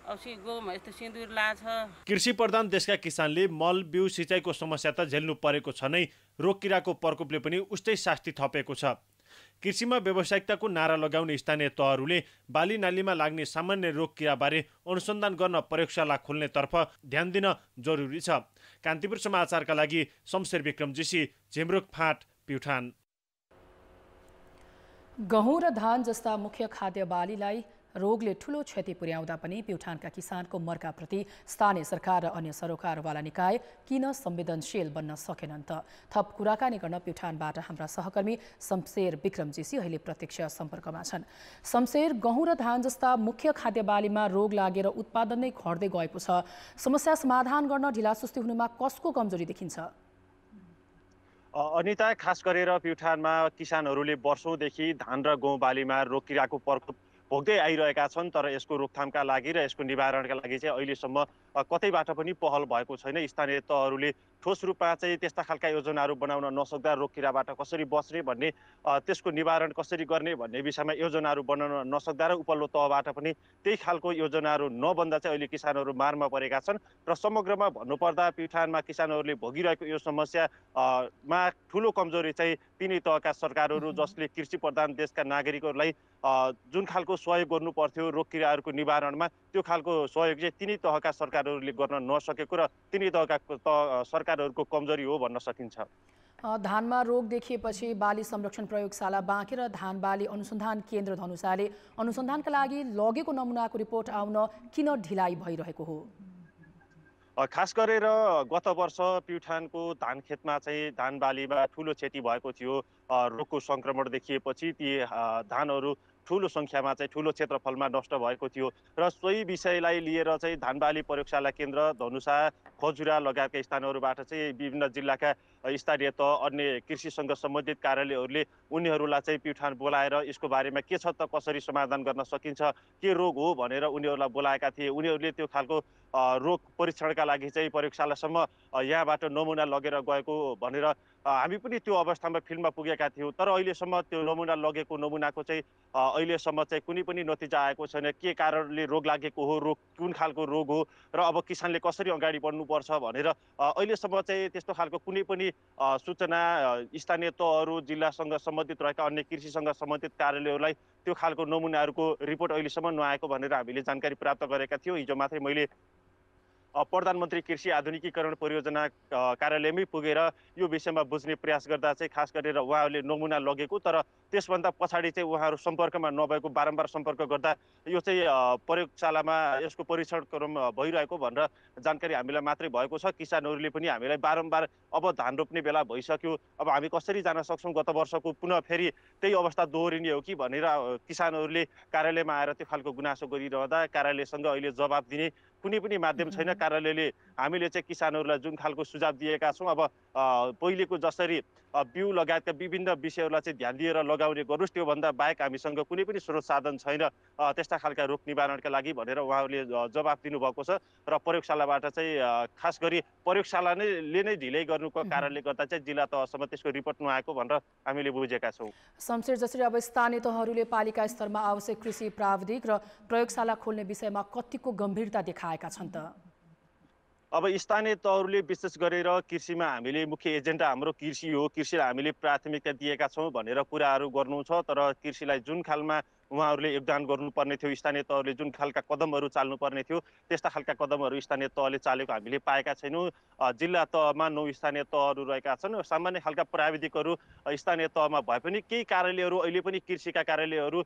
औसी गोमा यस्तो सिन्दुर लाछ। कृषि प्रधान देशका किसानले मल बिउ सिँचाइको समस्या त झेल्नु परेको छ नै, रोग किराको प्रकोपले पनि उस्तै शास्ति थपेको छ। कृषिमा व्यावसायिकताको नारा लगाउने स्थानीय तहहरूले बाली नालीमा लाग्ने सामान्य रोग किराबारे अनुसन्धान गर्न प्रयोगशाला खोल्नेतर्फ ध्यान दिन जरुरी छ। कान्तिपुर समाचारका लागि शमशेर विक्रम जीसी, झिमरुक फाँट, प्युठान। गहुँ र धान जस्ता मुख्य खाद्य बालीलाई रोगले ठूलो क्षति पुर्याउँदा पनि प्युठानका किसानको मर्काप्रति स्थानीय सरकार र अन्य सरोकारवाला निकाय किन संवेदनशील बन्न सकेनन् त? थप कुराकानी गर्न प्युठानबाट हाम्रा सहकर्मी शमशेर विक्रमजीसी अहिले प्रत्यक्ष सम्पर्कमा छन्। शमशेर, गहुँ र धान जस्ता मुख्य खाद्य बालीमा रोग लागेर उत्पादन नै घट्दै गएको छ। समस्या समाधान गर्न ढिलासुस्ती हुनुमा कसको कमजोरी देखिन्छ? अनिता, खास गरेर प्युठानमा किसानहरूले वर्षौंदेखि धान र गहुँ बालीमा रोग किराको प्रकोप भोग्दै आइरहेका छन्। तर यसको रोकथामका लागि र यसको निवारणका लागि चाहिँ अहिलेसम्म कतैबाट पनि पहल भएको छैन। स्थानीय तहहरूले ठोस रूपमा चाहिँ त्यस्ता खालका योजनाहरू बनाउन नसक्दा रोग किराबाट कसरी बच्ने भन्ने, त्यसको निवारण कसरी गर्ने भन्ने विषयमा योजनाहरू बनाउन नसक्दा र उपल्लो तहबाट पनि त्यही खालको योजनाहरू नबन्दा चाहिँ अहिले किसानहरू मारमा परेका छन्। र समग्रमा भन्नुपर्दा प्युठानमा किसानहरूले भोगिरहेको यो समस्यामा ठुलो कमजोरी चाहिँ तिनै तहका सरकारहरू, जसले कृषि प्रधान देशका नागरिकहरूलाई जुन खालको सहयोग गर्नु पर्थ्यो रोग किराहरूको निवारणमा, त्यो खालको सहयोग चाहिँ तिनै तहका सरकारहरूले गर्न नसकेको र तिनै तहका सरकारहरूको कमजोरी हो भन्न सकिन्छ। धानमा रोग देखिएपछि बाली संरक्षण प्रयोगशाला बाँके र धान बाली अनुसन्धान केन्द्र धनुषाले अनुसन्धानका लागि लगेको नमुनाको रिपोर्ट आउन किन ढिलाइ भइरहेको हो? खास गरेर गत वर्ष प्युठानको धान खेतमा चाहिँ धान बालीमा ठुलो क्षति भएको थियो। रोगको संक्रमण देखिएपछि ती धानहरू ठुलो सङ्ख्यामा चाहिँ ठुलो क्षेत्रफलमा नष्ट भएको थियो र सोही विषयलाई लिएर चाहिँ धानबाली प्रयोगशाला केन्द्र धनुषा, खजुरा लगायतका स्थानहरूबाट चाहिँ विभिन्न जिल्लाका स्थानीय तह, अन्य कृषिसँग सम्बन्धित कार्यालयहरूले उनीहरूलाई चाहिँ प्युठान बोलाएर यसको बारेमा के छ त, कसरी समाधान गर्न सकिन्छ, के रोग हो भनेर उनीहरूलाई बोलाएका थिए। उनीहरूले त्यो खालको रोग परीक्षणका लागि चाहिँ प्रयोगशालासम्म यहाँबाट नमुना लगेर गएको भनेर हामी पनि त्यो अवस्थामा फिल्डमा पुगेका थियौँ। तर अहिलेसम्म त्यो नमुना लगेको नमुनाको चाहिँ अहिलेसम्म चाहिँ कुनै पनि नतिजा आएको छैन। के कारणले रोग लागेको हो, रोग कुन खालको रोग हो र अब किसानले कसरी अगाडि बढ्नुपर्छ भनेर अहिलेसम्म चाहिँ त्यस्तो खालको कुनै पनि सूचना स्थानीय तहहरू, जिल्लासँग सम्बन्धित रहेका अन्य कृषिसँग सम्बन्धित कार्यालयहरूलाई त्यो खालको नमुनाहरूको रिपोर्ट अहिलेसम्म नआएको भनेर हामीले जानकारी प्राप्त गरेका थियौँ। हिजो मात्रै मैले प्रधानमन्त्री कृषि आधुनिकीकरण परियोजना कार्यालयमै पुगेर यो विषयमा बुझ्ने प्रयास गर्दा चाहिँ खास गरेर उहाँहरूले नमुना लगेको, तर त्यसभन्दा पछाडि चाहिँ उहाँहरू सम्पर्कमा नभएको, बारम्बार सम्पर्क गर्दा यो चाहिँ प्रयोगशालामा यसको परीक्षण क्रम भइरहेको भनेर जानकारी हामीलाई मात्रै भएको छ। किसानहरूले पनि हामीलाई बारम्बार अब धान रोप्ने बेला भइसक्यो, अब हामी कसरी जान सक्छौँ, गत वर्षको पुनः फेरि त्यही अवस्था दोहोरिने हो कि भनेर किसानहरूले कार्यालयमा आएर त्यो खालको गुनासो गरिरहँदा कार्यालयसँग अहिले जवाब दिने कुनै पनि माध्यम छैन। कार्यालयले हामीले चाहिँ किसानहरूलाई जुन खालको सुझाव दिएका छौँ, अब पहिलेको जसरी बिउ लगायतका विभिन्न विषयहरूलाई चाहिँ ध्यान दिएर लगाउने गर्नुहोस्, त्योभन्दा बाहेक हामीसँग कुनै पनि स्रोत साधन छैन त्यस्ता खालका रोग निवारणका लागि भनेर उहाँहरूले जवाफ दिनुभएको छ। र प्रयोगशालाबाट चाहिँ खास गरी प्रयोगशालाले नै ढिलै गर्नुको कारणले गर्दा चाहिँ जिल्ला तहसम्म त्यसको रिपोर्ट नआएको भनेर हामीले बुझेका छौँ। शमशेर, जसरी अब स्थानीय तहहरूले पालिका स्तरमा आवश्यक कृषि प्राविधिक र प्रयोगशाला खोल्ने विषयमा कतिको गम्भीरता देखाएका छन् त? अब स्थानीय तहहरूले विशेष गरेर कृषिमा हामीले मुख्य एजेन्डा हाम्रो कृषि हो, कृषिलाई हामीले प्राथमिकता दिएका छौँ भनेर कुराहरू गर्नु छ। तर कृषिलाई जुन खालमा उहाँहरूले योगदान गर्नुपर्ने थियो, स्थानीय तहले जुन खालका कदमहरू चाल्नुपर्ने थियो त्यस्ता खालका कदमहरू स्थानीय तहले चालेको हामीले पाएका छैनौँ। जिल्ला तहमा 9 स्थानीय तहहरू रहेका छन्। सामान्य खालका प्राविधिकहरू स्थानीय तहमा भए पनि केही कार्यालयहरू अहिले पनि कृषिका कार्यालयहरू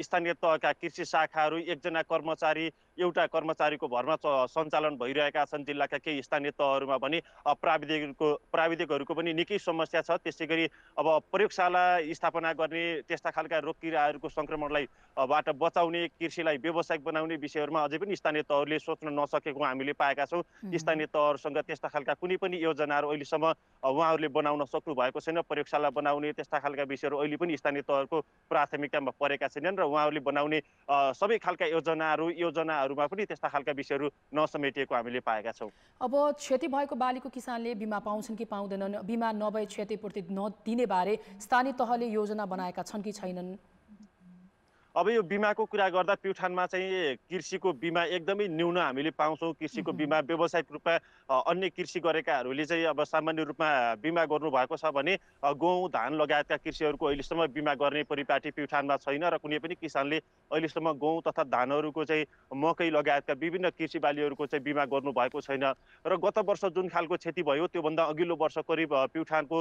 स्थानीय तहका कृषि शाखाहरू एकजना कर्मचारी एउटा कर्मचारीको भरमा सञ्चालन भइरहेका छन्। जिल्लाका केही स्थानीय तहहरूमा पनि प्राविधिकहरूको पनि निकै समस्या छ। त्यसै गरी अब प्रयोगशाला स्थापना गर्ने त्यस्ता खालका रोग किराहरूको संक्रमणलाई बाट बचाउने, कृषिलाई व्यावसायिक बनाउने विषयहरूमा अझै पनि स्थानीय तहहरूले सोच्न नसकेको हामीले पाएका छौँ। स्थानीय तहहरूसँग त्यस्ता खालका कुनै पनि योजनाहरू अहिलेसम्म उहाँहरूले बनाउन सक्नु भएको छैन। प्रयोगशाला बनाउने त्यस्ता खालका विषयहरू अहिले पनि स्थानीय तहहरूको प्राथमिकतामा परेका छैनन् र उहाँहरूले बनाउने सबै खालका योजनाहरूमा पनि त्यस्ता खालका विषयहरू नसमेटिएको हामीले पाएका छौँ। अब क्षति भएको बालीको किसानले बिमा पाउँछन् कि पाउँदैनन्? बिमा नभए क्षतिपूर्ति नदिने बारे स्थानीय तहले योजना बनाएका छन् कि छैनन्? अब यो बिमाको कुरा गर्दा प्युठानमा चाहिँ कृषिको बिमा एकदमै न्यून हामीले पाउँछौँ। कृषिको बिमा व्यावसायिक रूपमा अन्य कृषि गरेकाहरूले चाहिँ अब सामान्य रूपमा बिमा गर्नुभएको छ भने गहुँ धान लगायतका कृषिहरूको अहिलेसम्म बिमा गर्ने परिपाटी प्युठानमा छैन र कुनै पनि किसानले अहिलेसम्म गहुँ तथा धानहरूको चाहिँ मकै लगायतका विभिन्न कृषि बालीहरूको चाहिँ बिमा गर्नुभएको छैन। र गत वर्ष जुन खालको क्षति भयो त्योभन्दा अघिल्लो वर्ष करिब प्युठानको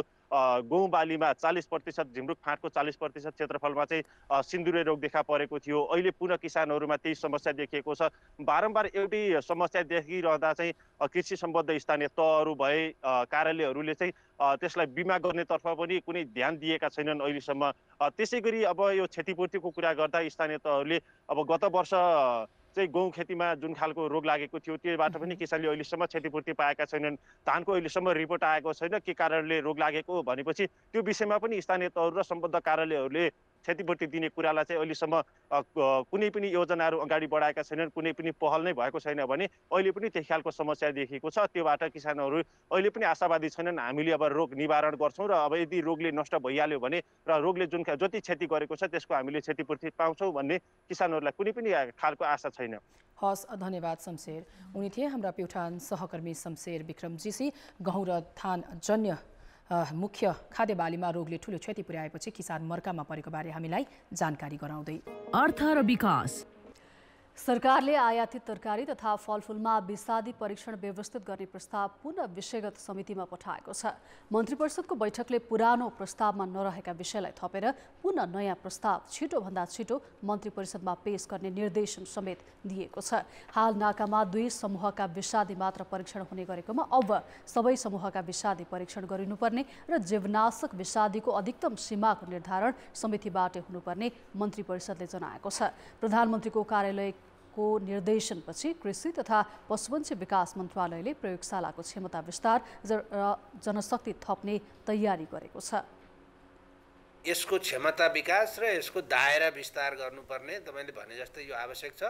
गहुँ बालीमा 40%, झिमरुक फाँटको 40% क्षेत्रफलमा चाहिँ सिन्दुरे रोग देखा परेको थियो। अहिले पुनः किसानहरूमा त्यही समस्या देखिएको छ। बारम्बार एउटै समस्या देखिरहँदा चाहिँ कृषि सम्बद्ध स्थानीय तहहरू भए कार्यालयहरूले चाहिँ त्यसलाई बिमा गर्नेतर्फ पनि कुनै ध्यान दिएका छैनन् अहिलेसम्म। त्यसै गरी अब यो क्षतिपूर्तिको कुरा गर्दा स्थानीय तहहरूले अब गत वर्ष चाहिँ गहुँ खेतीमा जुन खालको रोग लागेको थियो त्योबाट पनि किसानले अहिलेसम्म क्षतिपूर्ति पाएका छैनन्। धानको अहिलेसम्म रिपोर्ट आएको छैन के कारणले रोग लागेको भनेपछि त्यो विषयमा पनि स्थानीय तहहरू र सम्बद्ध कार्यालयहरूले क्षतिपूर्ति दिने कुरालाई चाहिँ अहिलेसम्म कुनै पनि योजनाहरू अगाडि बढाएका छैनन्, कुनै पनि पहल नै भएको छैन भने अहिले पनि त्यही खालको समस्या देखिएको छ। त्योबाट किसानहरू अहिले पनि आशावादी छैनन् हामीले अब रोग निवारण गर्छौँ र अब यदि रोगले नष्ट भइहाल्यो भने र रोगले जति क्षति गरेको छ त्यसको हामीले क्षतिपूर्ति पाउँछौँ भन्ने किसानहरूलाई कुनै पनि खालको आशा छैन। हस्, धन्यवाद शमशेर। उनी थिए हाम्रा प्युठान सहकर्मी शमशेर विक्रमजीसी। गहुँ र धान जन्य मुख्य खाद्य बालीमा रोगले ठूलो क्षति पुर्याएपछि किसान मर्कामा परेको बारे हामीलाई जानकारी गराउँदै अर्थ र विकास। सरकारले आयातित तरकारी तथा फलफुलमा विषादी परीक्षण व्यवस्थित गर्ने प्रस्ताव पुनः विषयगत समितिमा पठाएको छ। मन्त्री परिषदको बैठकले पुरानो प्रस्तावमा नरहेका विषयलाई थपेर पुनः नयाँ प्रस्ताव छिटोभन्दा छिटो मन्त्री परिषदमा पेश गर्ने निर्देशन समेत दिएको छ। हाल नाकामा 2 समूहका विषादी मात्र परीक्षण हुने गरेकोमा अब सबै समूहका विषादी परीक्षण गरिनुपर्ने र जीवनाशक विषादीको अधिकतम सीमाको निर्धारण समितिबाट हुनुपर्ने मन्त्री परिषदले जनाएको छ। प्रधानमन्त्रीको कार्यालय को निर्देशनपछि कृषि तथा पशुपन्छी विकास मन्त्रालयले प्रयोगशालाको क्षमता विस्तार र जनशक्ति थप्ने तयारी गरेको छ। यसको क्षमता विकास र यसको दायरा विस्तार गर्नुपर्ने तपाईले भने जस्तै यो आवश्यक छ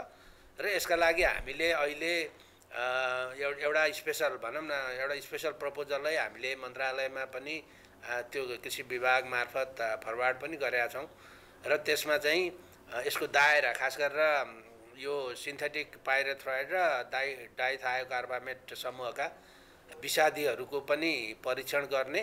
र यसका लागि हामीले अहिले एउटा स्पेशल भनौँ न एउटा स्पेशल प्रपोजलै हामीले मन्त्रालयमा पनि त्यो कृषि विभाग मार्फत फरवार्ड पनि गरेका छौँ र त्यसमा चाहिँ यसको दायरा खास गरेर यो सिन्थेटिक पाइरेथ्रोइड र डाइथायोकार्बामेट समूहका विषादीहरूको पनि परीक्षण गर्ने।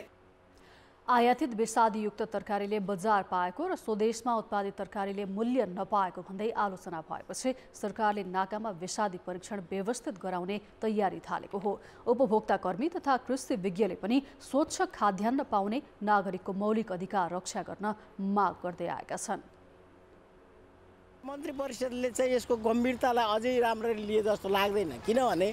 आयातित विषादीयुक्त तरकारीले बजार पाएको र स्वदेशमा उत्पादित तरकारीले मूल्य नपाएको भन्दै आलोचना भएपछि सरकारले नाकामा विषादी परीक्षण व्यवस्थित गराउने तयारी थालेको हो। उपभोक्ता कर्मी तथा कृषि विज्ञले पनि स्वच्छ खाद्यान्न पाउने नागरिकको मौलिक अधिकार रक्षा गर्न माग गर्दै आएका छन्। मन्त्री परिषदले चाहिँ यसको गम्भीरतालाई अझै राम्ररी लिए जस्तो लाग्दैन, किनभने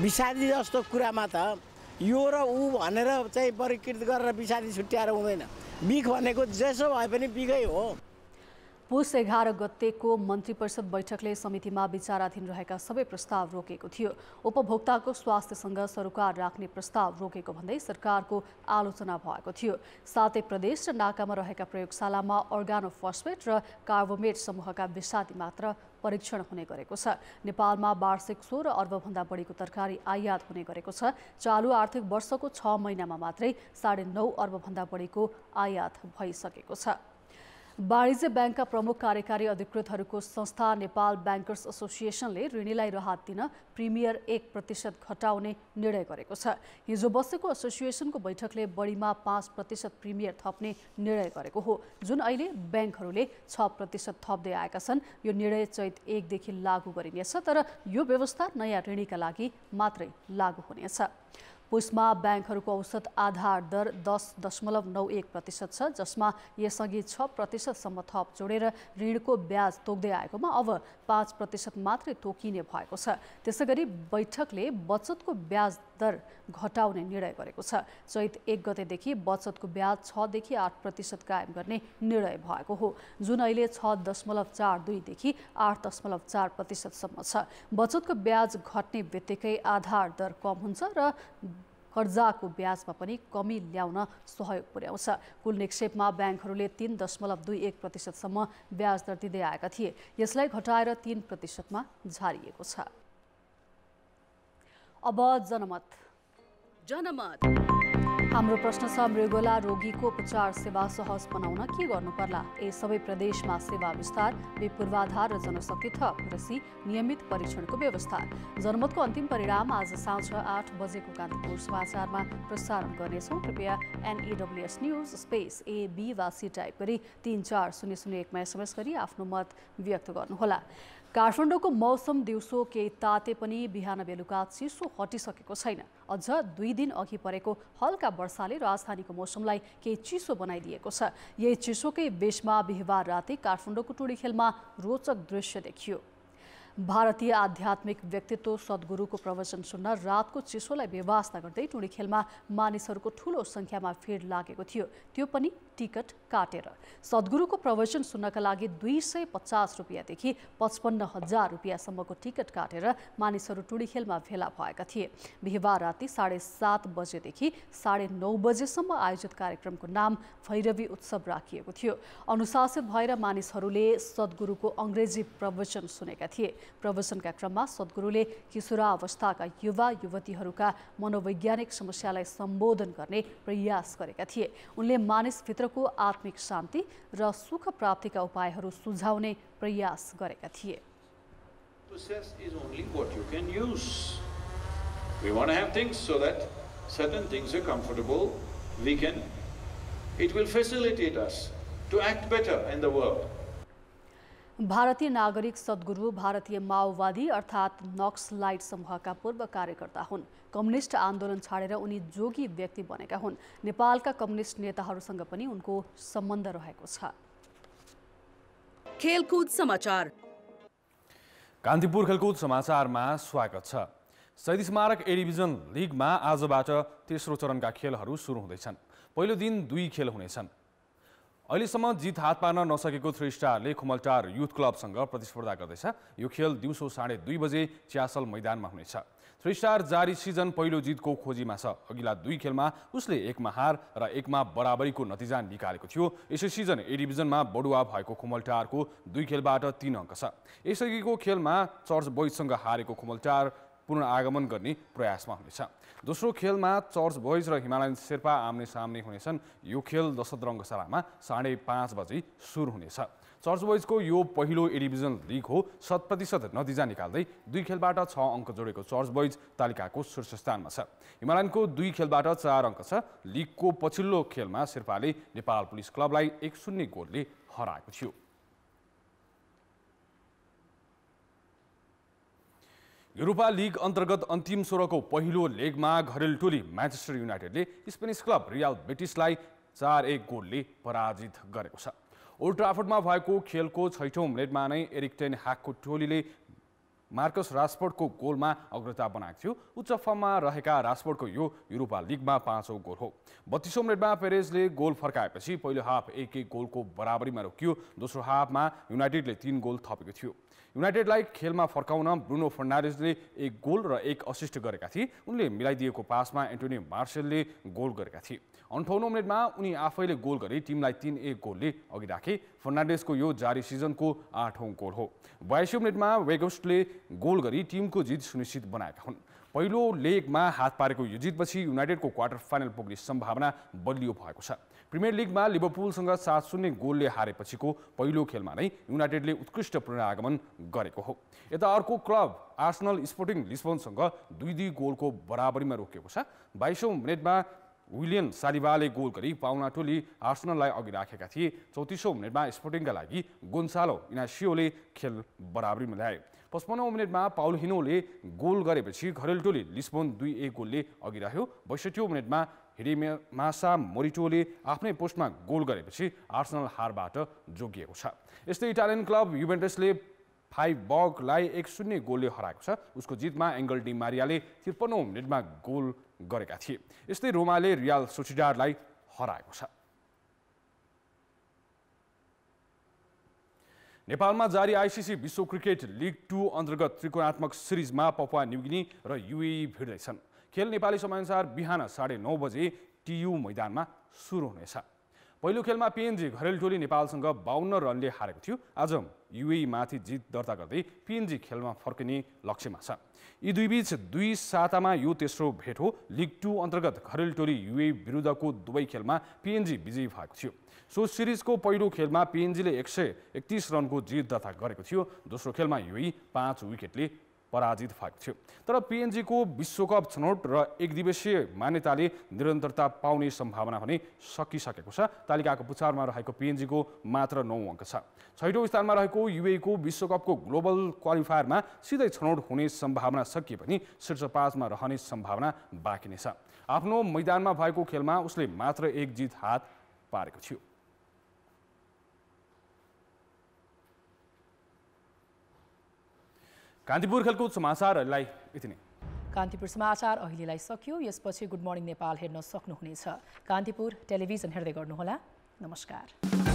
विषादी जस्तो कुरामा त यो र ऊ भनेर चाहिँ वर्गीकृत गरेर विषादी छुट्याएर हुँदैन। बिख भनेको जसो भए पनि बिखै हो। पुस 11 गतेको मन्त्री परिषद बैठकले समितिमा विचाराधीन रहेका सबै प्रस्ताव रोकेको थियो। उपभोक्ताको स्वास्थ्यसँग सरोकार राख्ने प्रस्ताव रोकेको भन्दै सरकारको आलोचना भएको थियो। साथै प्रदेश र नाकामा रहेका प्रयोगशालामा अर्गानोफस्फेट र कार्बोमेट समूहका विषादी मात्र परीक्षण हुने गरेको छ। नेपालमा वार्षिक 16 अर्बभन्दा बढीको तरकारी आयात हुने गरेको छ। चालु आर्थिक वर्षको 6 महिनामा मात्रै 9.5 अर्बभन्दा बढीको आयात भइसकेको छ। वाणिज्य ब्याङ्कका प्रमुख कार्यकारी अधिकृतहरूको संस्था नेपाल ब्याङ्कर्स एसोसिएसनले ऋणीलाई राहत दिन प्रिमियर 1% घटाउने निर्णय गरेको छ। हिजो बसेको एसोसिएसनको बैठकले बढीमा 5% प्रिमियर थप्ने निर्णय गरेको हो, जुन अहिले ब्याङ्कहरूले 6% थप्दै आएका छन्। यो निर्णय चैत 1 देखि लागू गरिनेछ, तर यो व्यवस्था नयाँ ऋणीका लागि मात्रै लागू हुनेछ। पुसमा ब्याङ्कहरूको औसत आधार दर 10.91% छ, जसमा यसअघि 6% थप जोडेर ऋणको ब्याज तोक्दै आएकोमा अब 5% मात्रै तोकिने भएको छ। त्यसैगरी बैठकले बचतको ब्याज दर घटाउने निर्णय गरेको छ। चैत 1 गतेदेखि बचतको ब्याज 6 देखि 8% कायम गर्ने निर्णय भएको हो, जुन अहिले 6.42 देखि 8.4% सम्म छ। बचतको ब्याज घट्ने बित्तिकै आधार दर कम हुन्छ र कर्जाको ब्याजमा पनि कमी ल्याउन सहयोग पुर्याउँछ। कुल निक्षेपमा ब्याङ्कहरूले 3.21% सम्म ब्याज दर दिँदै आएका थिए। यसलाई घटाएर 3% मा झारिएको छ। अब जनमत हाम्रो प्रश्न छ, मृगोला रोगीको उपचार सेवा सहज बनाउन के गर्नु पर्ला? ए, सबै प्रदेशमा सेवा विस्तार, बी, पूर्वाधार र जनशक्ति थप, र सी, नियमित परीक्षणको व्यवस्था। जनमतको अन्तिम परिणाम आज साँझ 8 बजेको कान्तिपुर समाचारमा प्रसारण गर्नेछौँ। कृपया NEWS news space A, B वा C टाइप गरी 34001 मा SMS गरी आफ्नो मत व्यक्त गर्नुहोला। काठमाडौँको मौसम दिउँसो केही ताते पनि बिहान बेलुका चिसो हटिसकेको छैन। अझ 2 दिन अघि परेको हल्का वर्षाले राजधानीको मौसमलाई केही चिसो बनाइदिएको छ। यही चिसोकै बीचमा बिहिबार राति काठमाडौँको टुँडीखेलमा रोचक दृश्य देखियो। भारतीय आध्यात्मिक व्यक्तित्व सद्गुरुको प्रवचन सुन्न रातको चिसोलाई बेवास्ता गर्दै टुँडीखेलमा मानिसहरूको ठूलो संख्यामा भिड लागेको थियो, त्यो पनि टिकट काटेर। सद्गुरुको प्रवचन सुन्नका लागि 250 रुपियाँदेखि 55,000 रुपियाँसम्मको टिकट काटेर मानिसहरू टुँडीखेलमा भेला भएका थिए। बिहिबार राति 7:30 बजेदेखि 9:30 बजेसम्म आयोजित कार्यक्रमको नाम भैरवी उत्सव राखिएको थियो। अनुशासित भएर मानिसहरूले सद्गुरुको अङ्ग्रेजी प्रवचन सुनेका थिए। प्रवचनका क्रममा सद्गुरुले किशोरावस्थाका युवा युवतीहरूका मनोवैज्ञानिक समस्यालाई सम्बोधन गर्ने प्रयास गरेका थिए। उनले मानिसभित्रको आत्मिक शान्ति र सुख प्राप्तिका उपायहरू सुझाउने प्रयास गरेका थिए। Process is only what you can use. We want to have things so that certain things are comfortable. It will facilitate us to act better in the world. भारतीय नागरिक सद्गुरु भारतीय माओवादी अर्थात् नक्सलाइट समूहका पूर्व कार्यकर्ता हुन्। कम्युनिस्ट आन्दोलन छाडेर उनी जोगी व्यक्ति बनेका हुन्। नेपालका कम्युनिस्ट नेताहरूसँग पनि उनको सम्बन्ध रहेको छ। खेलकुद समाचार। कान्तिपुर खेलकुद समाचारमा स्वागत छ। शहीद स्मारक ए डिभिजन लिगमा आजबाट तेस्रो चरणका खेलहरू सुरु हुँदैछन्। पहिलो दिन 2 खेल हुनेछन्। अहिलेसम्म जित हात पार्न नसकेको 3 स्टारले खुमलटार युथ क्लबसँग प्रतिस्पर्धा गर्दैछ। यो खेल दिउँसो 2:30 बजे च्यासल मैदानमा हुनेछ। 3 स्टार जारी सिजन पहिलो जितको खोजीमा छ। अघिल्ला 2 खेलमा उसले 1 मा हार र 1 मा बराबरीको नतिजा निकालेको थियो। यसै सिजन ए डिभिजनमा बढुवा भएको खुमलटारको 2 खेलबाट 3 अङ्क छ। यसअघिको खेलमा चर्च बोइजसँग हारेको खुमलटार पुनरागमन गर्ने प्रयासमा हुनेछ। दोस्रो खेलमा चर्च बोइज र हिमालयन शेर्पा आम्ने सामने हुनेछन्। यो खेल दशरथ रङ्गशालामा 5:30 बजे सुरु हुनेछ। चर्च बोइजको यो पहिलो ए डिभिजन लिग हो। 100% नतिजा निकाल्दै 2 खेलबाट 6 अङ्क जोडेको चर्च बोइज तालिकाको शीर्ष स्थानमा छ। हिमालयनको 2 खेलबाट 4 अङ्क छ। लिगको पछिल्लो खेलमा शेर्पाले नेपाल पुलिस क्लबलाई 1-0 गोलले हराएको थियो। युरोपा लिग अन्तर्गत अन्तिम 16को पहिलो लेगमा घरेलु टोली म्यान्चेस्टर युनाइटेडले स्पेनिस क्लब रियल बेटिसलाई 4-1 गोलले पराजित गरेको छ। ओल्ड ट्राफोर्डमा भएको खेलको 6औं मिनेटमा नै एरिक टेन ह्यागको टोलीले मार्कस रासफोर्डको गोलमा अग्रता बनाएको थियो। उच्च फर्ममा रहेका रासफोर्डको यो युरोपा लिगमा 5औं गोल हो। 32औं मिनेटमा पेरेजले गोल फर्काएपछि पहिलो हाफ 1-1 गोलको बराबरीमा रोकियो। दोस्रो हाफमा युनाइटेडले 3 गोल थपेको थियो। युनाइटेडलाई खेलमा फर्काउन ब्रुनो फर्नान्डेजले 1 गोल र 1 असिस्ट गरेका थिए। उनले मिलाइदिएको पासमा एन्टोनी मार्सेलले गोल गरेका थिए। 58औं मिनेटमा उनी आफैले गोल गरी टिमलाई 3-1 गोलले अघि राखे। फर्नान्डेजको यो जारी सिजनको 8औं गोल हो। 82औं मिनेटमा वेगोस्टले गोल गरी टिमको जित सुनिश्चित बनाएका हुन्। पहिलो लेगमा हात पारेको यो जितपछि युनाइटेडको क्वार्टर फाइनल पुग्ने सम्भावना बलियो भएको छ। प्रिमियर लिगमा लिभरपुलसँग 7-0 गोलले हारेपछिको पहिलो खेलमा नै युनाइटेडले उत्कृष्ट पुनरागमन गरेको हो। यता अर्को क्लब आर्सेनल स्पोर्टिङ लिस्बनसँग 2-2 गोलको बराबरीमा रोकिएको छ। 22औं मिनेटमा विलियम सालिबाले गोल गरी पाउनाटोली आर्सेनललाई अघि राखेका थिए। 34औं मिनेटमा स्पोर्टिङका लागि गोन्सालो इनासियोले खेल बराबरीमा ल्याए। 55औं मिनेटमा पाउलिहिनोले गोल गरेपछि घरेलटोली लिस्बन 2-1 गोलले अघि रह्यो। 62औं मिनेटमा हिडेमासा मोरिटोले आफ्नै पोस्टमा गोल गरेपछि आर्सेनल हारबाट जोगिएको छ। यस्तै इटालियन क्लब युभेन्टसले फ्राइबर्गलाई 1-0 गोलले हराएको छ। उसको जितमा एङ्गल डी मारियाले 53औं मिनेटमा गोल गरेका थिए। यस्तै रोमाले रियल सोसिडाडलाई हराएको छ। नेपालमा जारी आइसिसी विश्व क्रिकेट लिग 2 अन्तर्गत त्रिकोणात्मक सिरिजमा पपुवा न्युगिनी र युएई भिड्दैछन्। खेल नेपाली समयअनुसार बिहान 9:30 बजे टियु मैदानमा सुरु हुनेछ। पहिलो खेलमा पिएनजी घरेलु टोली नेपालसँग 52 रनले हारेको थियो। आज युएई माथि जित दर्ता गर्दै पिएनजी खेलमा फर्किने लक्ष्यमा छ। यी दुई बीच 2 सातामा यो तेस्रो भेट हो। लिग 2 अन्तर्गत घरेलु टोली युएई विरुद्धको दुवै खेलमा पिएनजी विजयी भएको थियो। सो सिरिजको पहिलो खेलमा पिएनजीले 131 रनको जित दर्ता गरेको थियो। दोस्रो खेलमा युएई 5 विकेटले पराजित भएको थियो। तर पिएनजीको विश्वकप छनौट र एकदिवसीय मान्यताले निरन्तरता पाउने सम्भावना भने सकिसकेको छ। तालिकाको पुछारमा रहेको पिएनजीको मात्र 9 अङ्क छ। 6औं स्थानमा रहेको युएईको विश्वकपको ग्लोबल क्वालिफायरमा सिधै छनौट हुने सम्भावना सकिए पनि शीर्ष 5 मा रहने सम्भावना बाँकी नै छ। आफ्नो मैदानमा भएको खेलमा उसले मात्र 1 जित हात पारेको थियो। कान्तिपुर खेलकुद समाचारहरूलाई यति नै। कान्तिपुर समाचार अहिलेलाई सकियो। यसपछि गुड मर्निङ नेपाल हेर्न सक्नुहुनेछ। कान्तिपुर टेलिभिजन हेर्दै गर्नुहोला। नमस्कार।